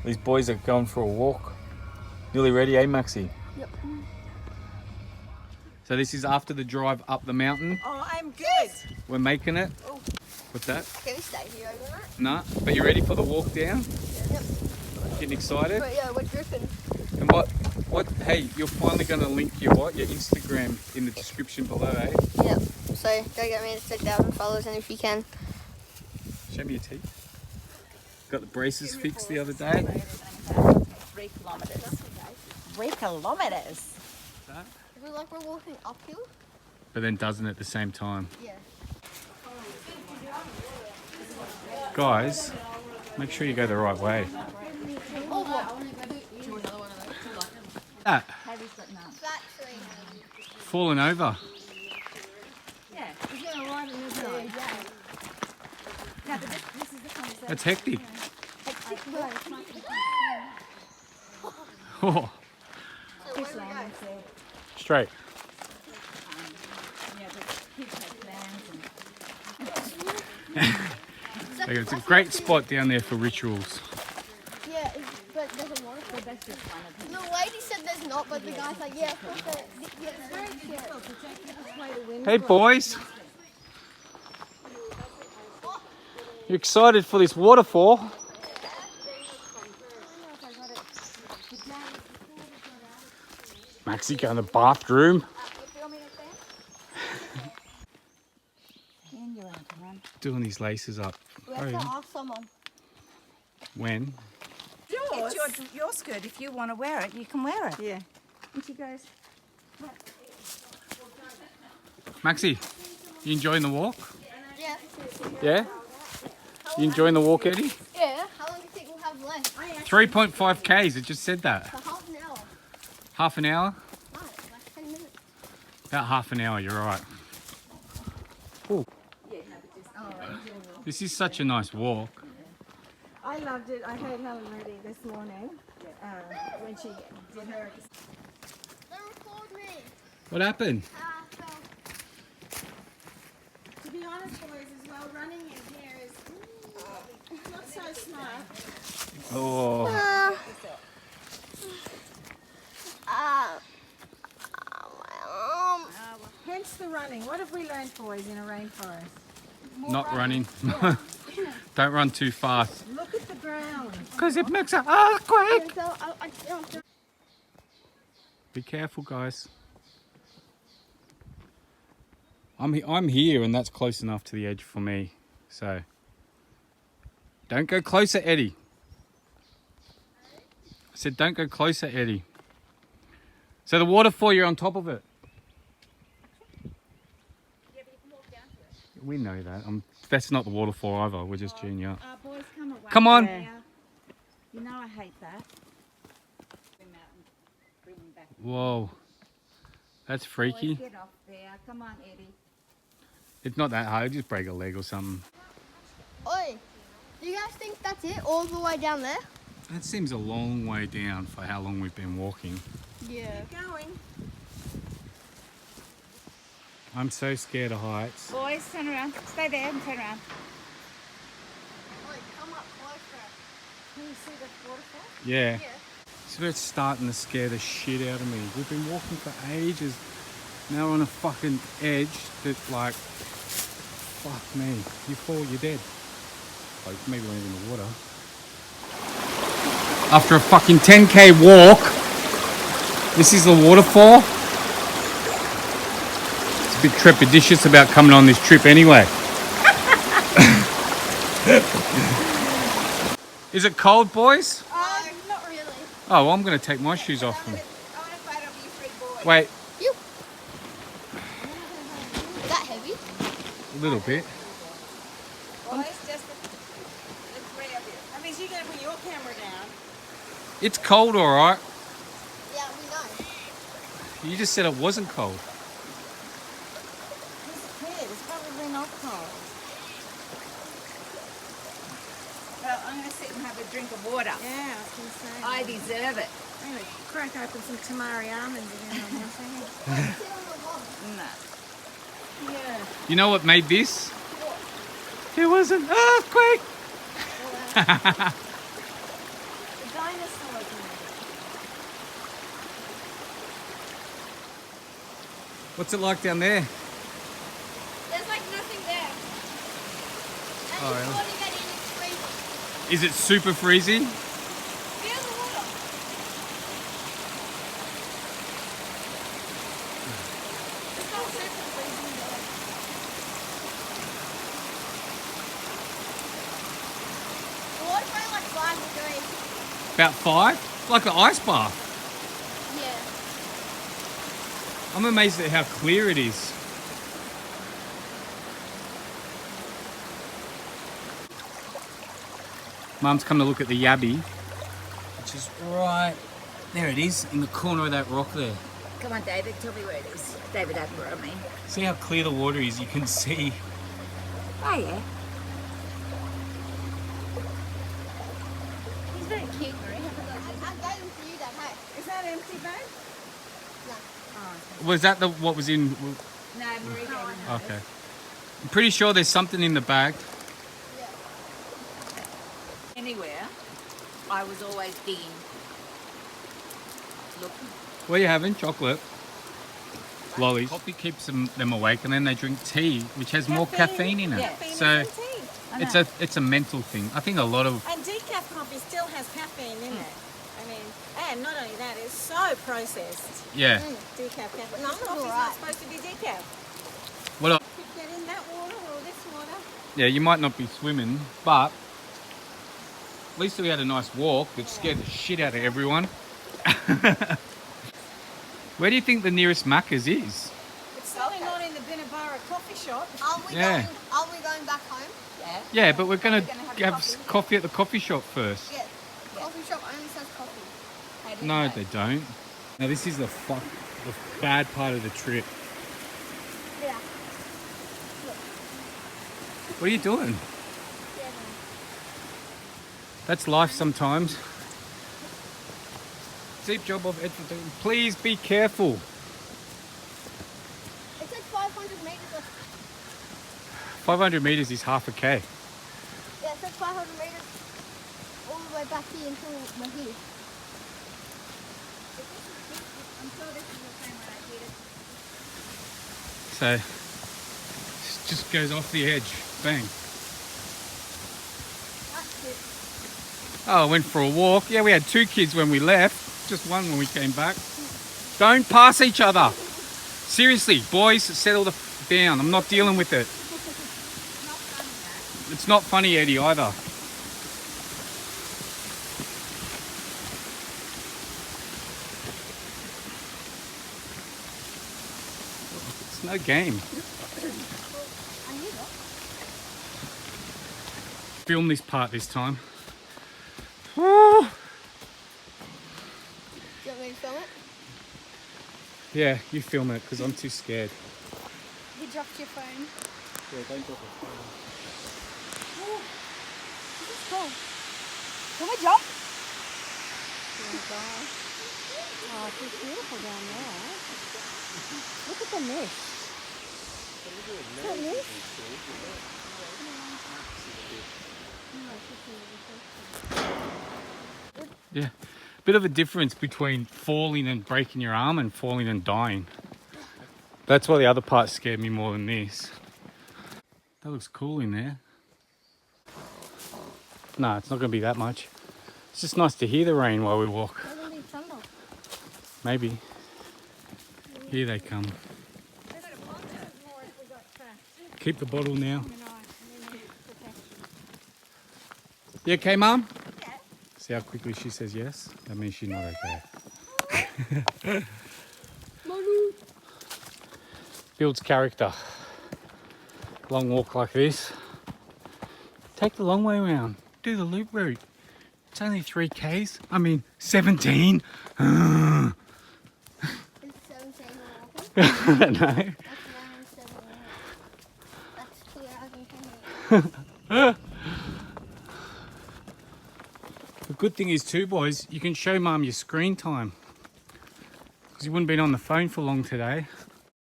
These boys are going for a walk. Nearly ready, eh, Maxie? Yep. So this is after the drive up the mountain. Oh, I'm good. We're making it. Oh. What's that? Can we stay here overnight? Nah, but you ready for the walk down? Yep. Getting excited? But yeah, we're dripping. And hey, you're finally going to link your Instagram in the description below, eh? Yep. So go get me to 6,000 followers, and if you can. Show me your teeth. Got the braces fixed the other day. 3 kilometres. 3 kilometres? That? Is it like we're walking uphill? But then doesn't at the same time. Yeah. Guys, make sure you go the right way. Oh, what? That, Flat tree. falling over. Yeah. He's going to ride in this way. No, but this is the concept. That's hectic. Oh, So where we go? straight. Yeah, but kids have plans and... It's a great spot down there for rituals. Yeah, but there's a waterfall. That's just one of them. The lady said there's not, but the guy's like, yeah, of course there is. Yeah, it's very scary. Hey boys, you excited for this waterfall? Maxie, go in the bathroom. And you're on to run. Doing these laces up. We have to ask someone. When? It's your skirt. If you want to wear it, you can wear it. Yeah. And she goes, Maxie, you enjoying the walk? Yeah. Yeah? You enjoying the walk, Eddie? Yeah. How long do you think we'll have left? 3.5 Ks, it just said that. For half an hour. Half an hour? No, like 10 minutes. About half an hour, you're right. Ooh. This is such a nice walk. I loved it. I heard Helen Reddy this morning when she did her. Don't record me. What happened? To be honest, boys, as well, running in here is not so smart. Oh. My arm. Hence the running. What have we learned, boys, in a rainforest? Not running. Don't run too fast. Look at the ground. Because it makes an earthquake. So Be careful, guys. I'm here and that's close enough to the edge for me. So don't go closer, Eddie. I said don't go closer, Eddie. So the waterfall, you're on top of it. We know that. That's not the waterfall either. We're just junior. boys, come away. Come on. Yeah. You know I hate that. Bring them back. Whoa. That's freaky. Boys, get off there. Come on, Eddie. It's not that hard. Just break a leg or something. Oi, do you guys think that's it? All the way down there? That seems a long way down for how long we've been walking. Yeah. Going. I'm so scared of heights. Boys, turn around. Stay there and turn around. Oi, come up closer. Can you see the waterfall? Yeah. Yeah. So it's starting to scare the shit out of me. We've been walking for ages. Now we're on a fucking edge that, like, fuck me. You fall, you're dead. Like, maybe not even in the water. After a fucking 10K walk, this is the waterfall. It's a bit trepidatious about coming on this trip anyway. Is it cold, boys? Not really. Oh, well, I'm going to take my shoes off. I want to fight over you three boys. Wait, You. Is that heavy? a little bit. Boys, just the three of you. That means you're going to put your camera down. It's cold, all right. Yeah, we know. You just said it wasn't cold. This kid is probably not cold. Well, I'm going to sit and have a drink of water. Yeah, I was going to say. I deserve it. I'm going to crack open some tamari almonds again on this thing. Sit on the log. No. Yeah. You know what made this? It was an earthquake. The dinosaurs in there. What's it like down there? There's like nothing there. And Oh, you really? want to get in, it's freezing. Is it super freezing? Feel the water. It's not super freezing though. The water's only like 5 degrees. About 5? Like an ice bath. Yeah. I'm amazed at how clear it is. Mum's come to look at the yabby, which is right there. It is in the corner of that rock there. Come on, David, tell me where it is. David Attenborough, I mean. See how clear the water is? You can see. Oh, yeah. He's very cute, Marie. I'm going for you, Dad. Hey. Is that empty, babe? Was that what was in? No, Marie gave him hers. Okay. I'm pretty sure there's something in the bag. Yeah. Anywhere, I was always digging. Looking. What are you having? Chocolate? Lollies. Coffee keeps them awake, and then they drink tea, which has more caffeine in it. Yeah. Caffeine So is in tea. I it's know. a mental thing. I think a lot of And decaf coffee still has caffeine in it. I mean, and not only that, it's so processed. yeah. Decaf caffeine. No, This it's coffee's alright. not supposed to be decaf. What? Could get in that water or this water. Yeah, you might not be swimming, but at least we had a nice walk that scared the shit out of everyone. Where do you think the nearest Macca's is? It's certainly not in the Binnaburra coffee shop. Aren't we Yeah. going back home? Yeah. Yeah, but we're gonna gonna have have coffee. coffee at the coffee shop first. Yeah. Coffee shop only says coffee. How do you No, know? they don't. Now this is the bad part of the trip. Yeah. What are you doing? Yeah. That's life sometimes. Deep job of editing. Please be careful. It said 500 meters. 500 meters is half a K. Yeah, it said 500 meters all the way back here until we're here. I'm sure this is the same one I did it. So it just goes off the edge. Bang. That's it. Oh, I went for a walk. Yeah, we had 2 kids when we left. Just one when we came back. Don't pass each other. Seriously, boys, settle the down. I'm not dealing with it. It's not funny, Eddie, either. It's no game. I knew that. Film this part this time. Woo! Do you want me to film it? Yeah, you film it because I'm too scared. You dropped your phone. Yeah, don't drop it. This is cool. Can we jump? Oh, it's beautiful down there. Look at the mist. Is that mist? Yeah, bit of a difference between falling and breaking your arm and falling and dying. That's why the other part scared me more than this. That looks cool in there. No, it's not going to be that much. It's just nice to hear the rain while we walk. There's gonna be thunder. Maybe. Here they come. Keep the bottle now. You okay, Mum? Yeah. See how quickly she says yes? That means she's not okay. Builds character. Long walk like this. Take the long way around. Do the loop route. It's only 3 Ks. I mean, 17. It's 17 walking. No. That's around 7. That's 2 hours and 10 minutes. The good thing is too, boys, you can show Mum your screen time. Because you wouldn't been on the phone for long today.